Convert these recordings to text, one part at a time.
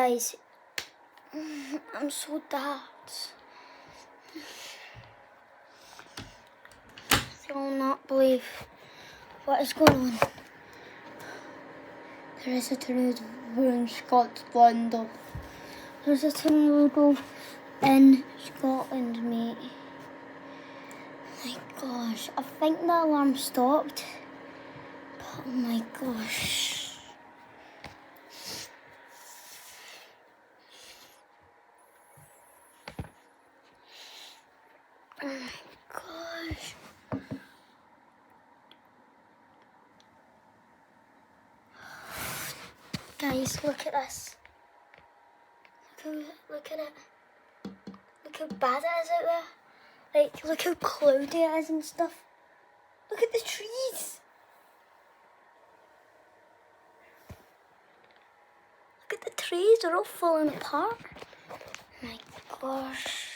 guys, I'm so tired. I will not believe what is going on. There is a tornado in Scotland. There's a tornado in Scotland, mate. My gosh, I think the alarm stopped. But oh my gosh. Oh my gosh. Guys, look at this. Look at it. Look how bad it is out there. Like, look how cloudy it is and stuff. Look at the trees. Look at the trees, they're all falling apart. Oh my gosh.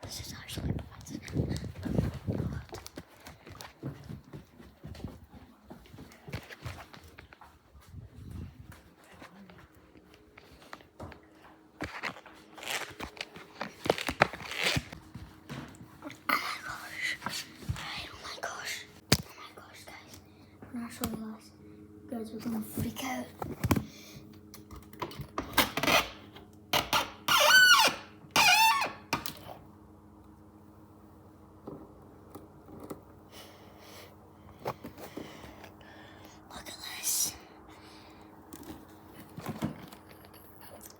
This is actually bad. I'm not sure guys, we're gonna freak out. Look at this.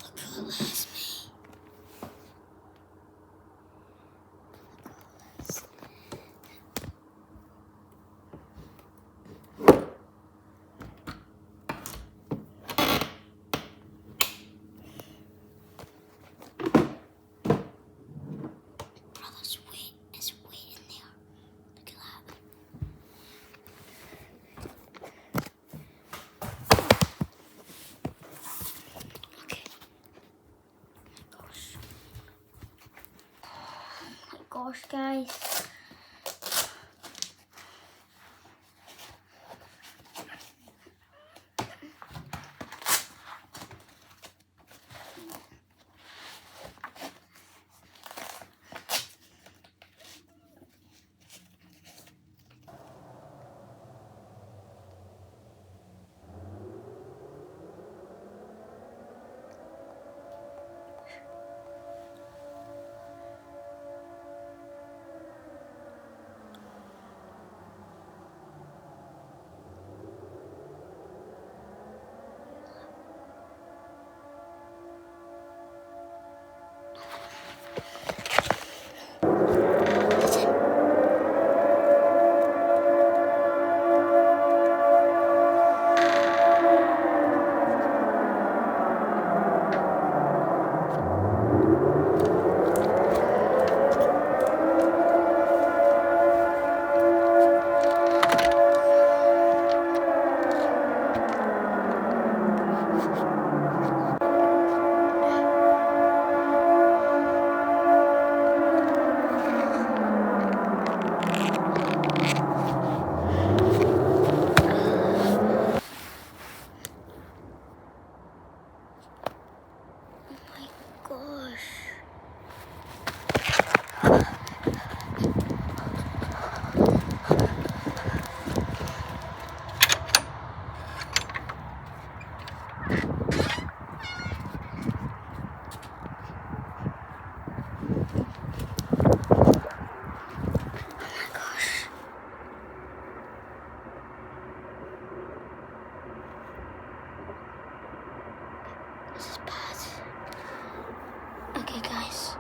Look at this, mate. Gosh, guys. This is bad. Okay, guys.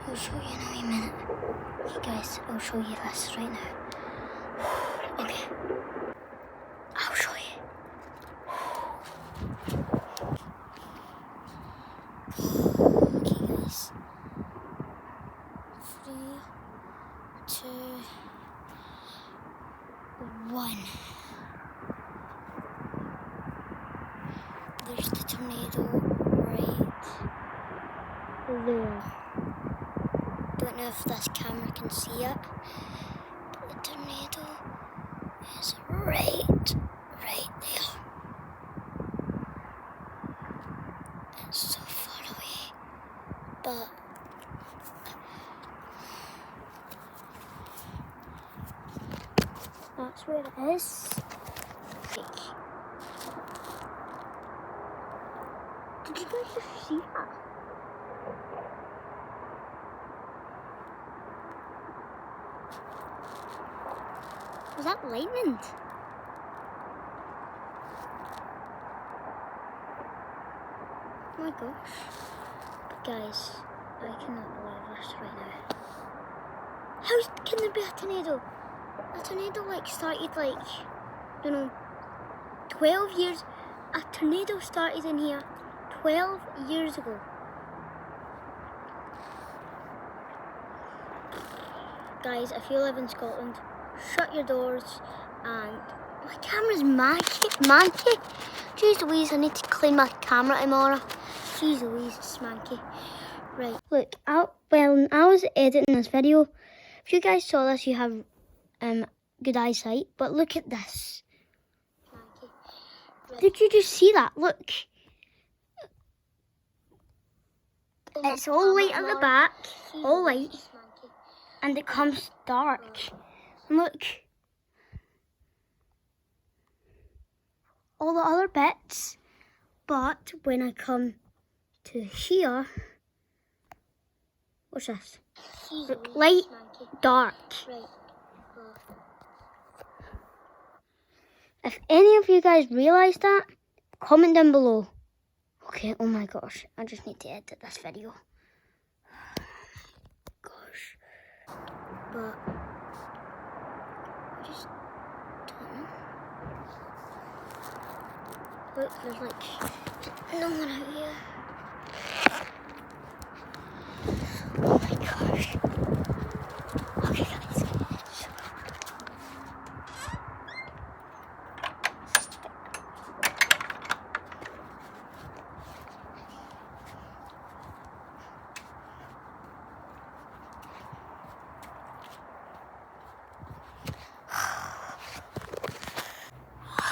I'll show you in a wee minute. Okay, guys, I'll show you this right now. Okay. I'll show you. Okay, guys. 3, 2, 1. There's the tornado right there. don't know if this camera can see it, but the tornado is right there. It's so far away, but that's where it is. Did you guys just see that? Was that lightning? Oh my gosh. But guys, I cannot believe this right now. How can there be a tornado? A tornado started 12 years. A tornado started in here 12 years ago. Guys, if you live in Scotland, shut your doors and my camera's manky. Jeez Louise, I need to clean my camera tomorrow. Jeez Louise, it's manky. Right, look, when I was editing this video, if you guys saw this, you have good eyesight, but look at this. Right. Did you just see that? Look. It's all light at the back, all light, and it comes dark. And look, all the other bits, but when I come to here, what's this? Look, light, dark. If any of you guys realise that, comment down below. Okay, oh my gosh, I just need to edit this video. Gosh. But I just don't know. Look, there's no one out here. Oh my gosh. Okay guys.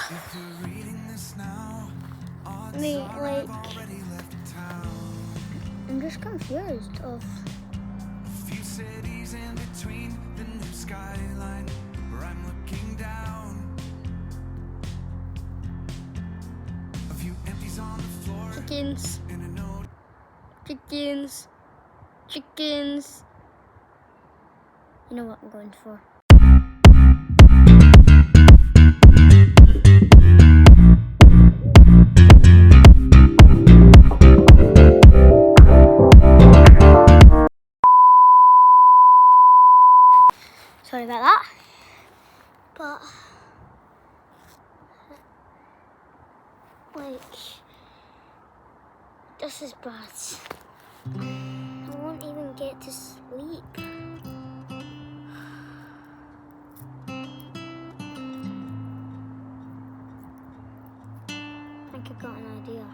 If you're reading this now, Mate, I'm just confused of a few cities in between the new skyline where I'm looking down. A few empties on the floor chickens, and a note. chickens. You know what I'm going for. Sorry about that, but this is bad. I won't even get to sleep. I think I've got an idea.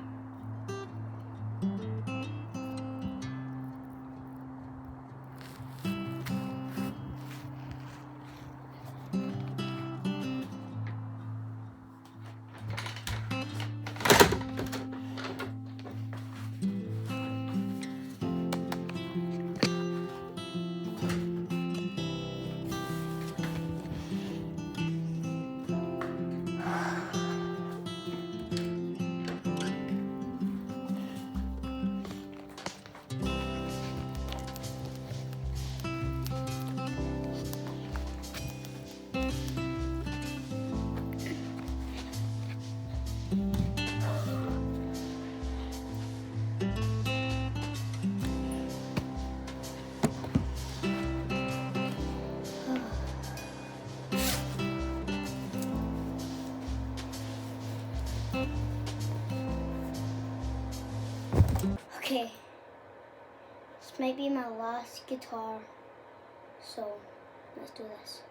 Okay, this might be my last guitar, so let's do this.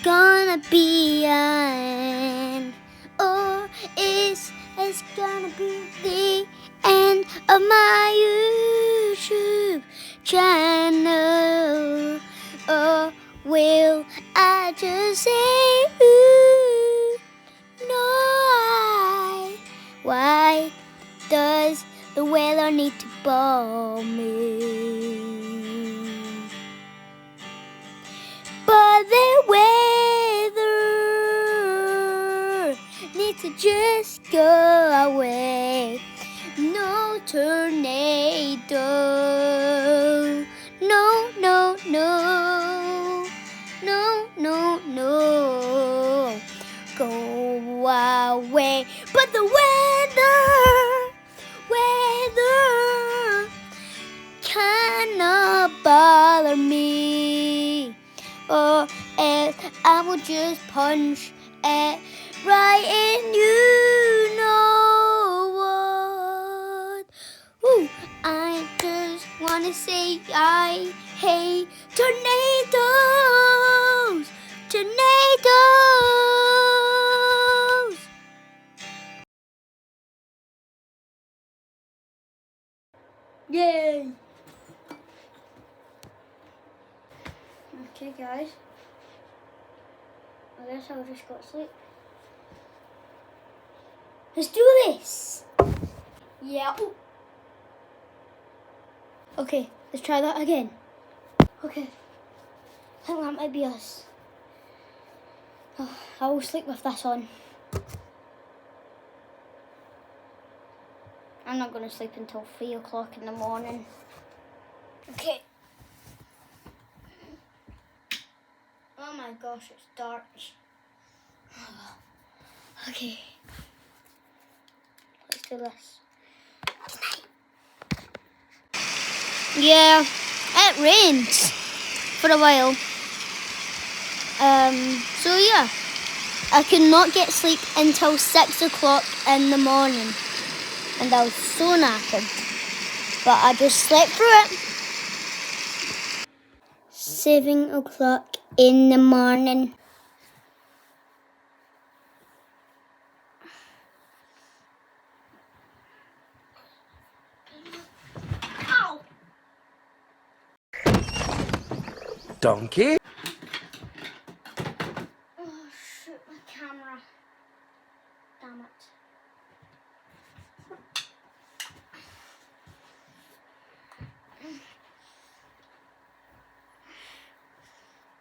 gonna be an, or it's gonna be the end of my YouTube channel, or will I just say ooh, no, why does the weather need to bore me? But the weather needs to just go away. No tornado. No, no, no. No, no, no. Go away. But the weather cannot bother me. Or else I will just punch it right in you know what. Ooh, I just wanna say I hate tornadoes. Tornadoes. Yay. Okay, guys. I guess I'll just go to sleep. Let's do this. Yeah. Ooh. Okay, let's try that again. Okay. I think that might be us. Oh, I will sleep with this on. I'm not going to sleep until 3 o'clock in the morning. Okay. Oh my gosh, it's dark. Okay. Let's do this. Yeah, it rains for a while. So yeah, I could not get sleep until 6 o'clock in the morning. And I was so knackered. But I just slept through it. 7 o'clock in the morning. Ow! Donkey? Oh shoot, my camera. Damn it.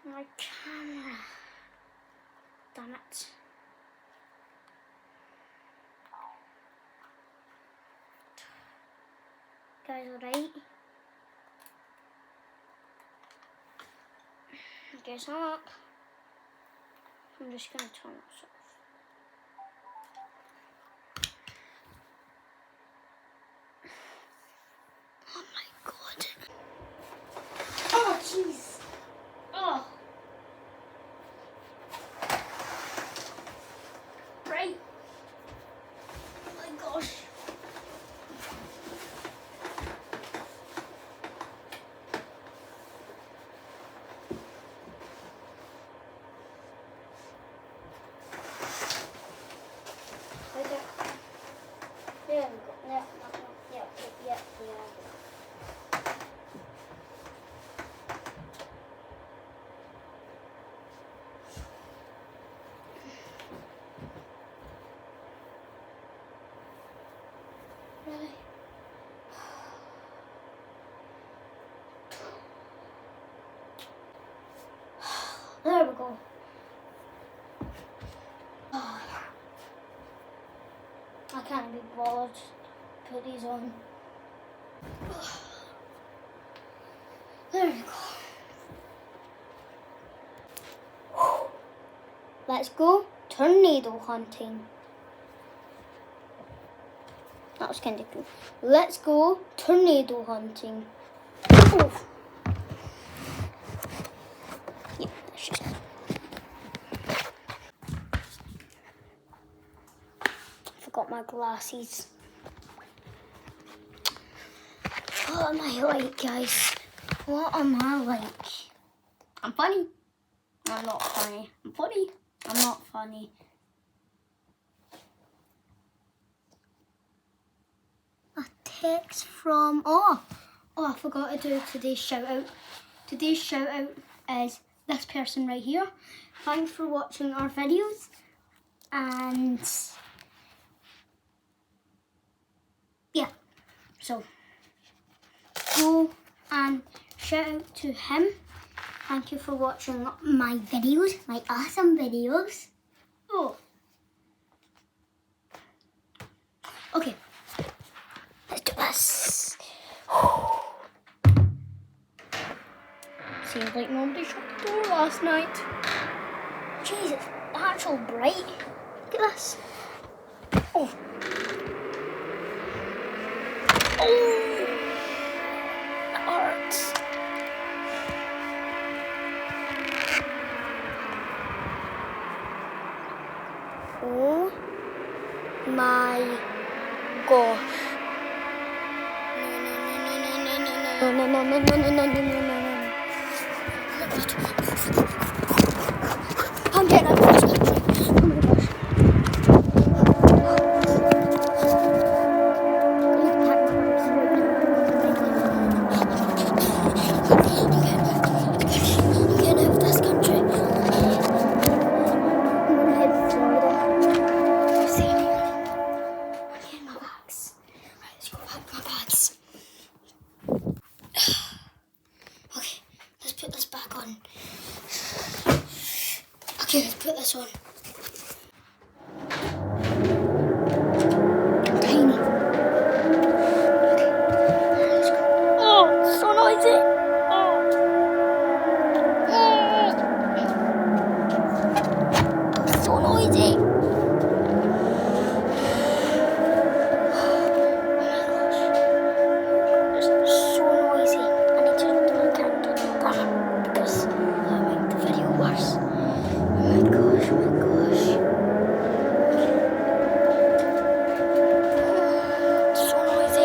My camera. Damn it. Guys, alright? I guess not. I'm just gonna turn this off. Oh my god. Oh jeez. Oh. Right. Oh my gosh. Okay. There we go. Yeah. Really? There we go. I can't be bothered to put these on. There we go. Let's go tornado hunting. That was kind of cool. Let's go tornado hunting. Oh. Yeah, that's just. Forgot my glasses. What am I like, guys? What am I like? I'm funny. I'm not funny. I'm funny. I'm not funny. A text from... Oh, I forgot to do today's shout out. Today's shout out is this person right here. Thanks for watching our videos. And... yeah. So, go and shout out to him. Thank you for watching my videos, my awesome videos. Oh. Okay. Let's do this. Seems like nobody shut the door last night. Jeez, it's actual bright. Look at this. Oh. Oh. That hurts. Oh my gosh. No. I'm getting out of this country. Oh my gosh. I need to pack my bags right now. I'm getting out of this country. I'm gonna head to Florida. See anyone? I'm getting my bags. Right, let's go pack my bags. Okay, let's put this back on. Okay, let's put this on. Tiny. Okay, let's go. Oh, it's so noisy. So noisy. Oh my gosh. It's so noisy. I can't do that because that'll make the video worse. Oh my gosh. It's so noisy.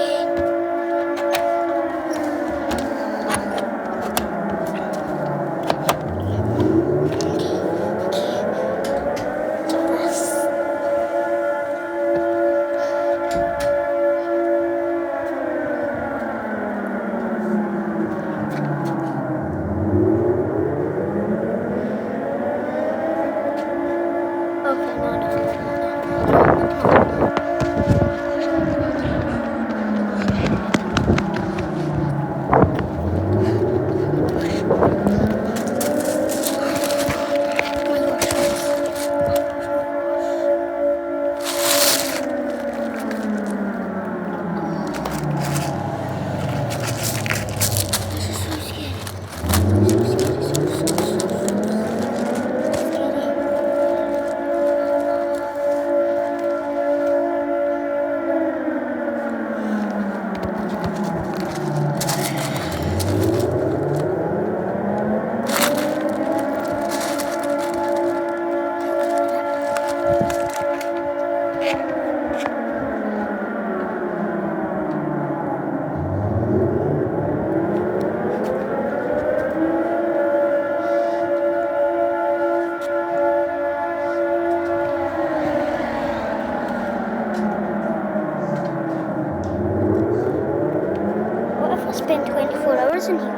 Spend 24 hours in here.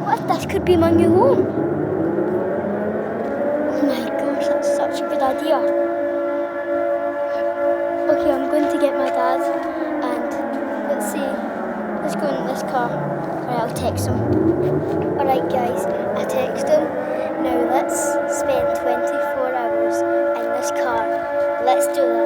What if this could be my new home? Oh my gosh, that's such a good idea. Okay, I'm going to get my dad and let's go in this car. Alright, I'll text him. Alright guys, I text him. Now let's spend 24 hours in this car. Let's do that.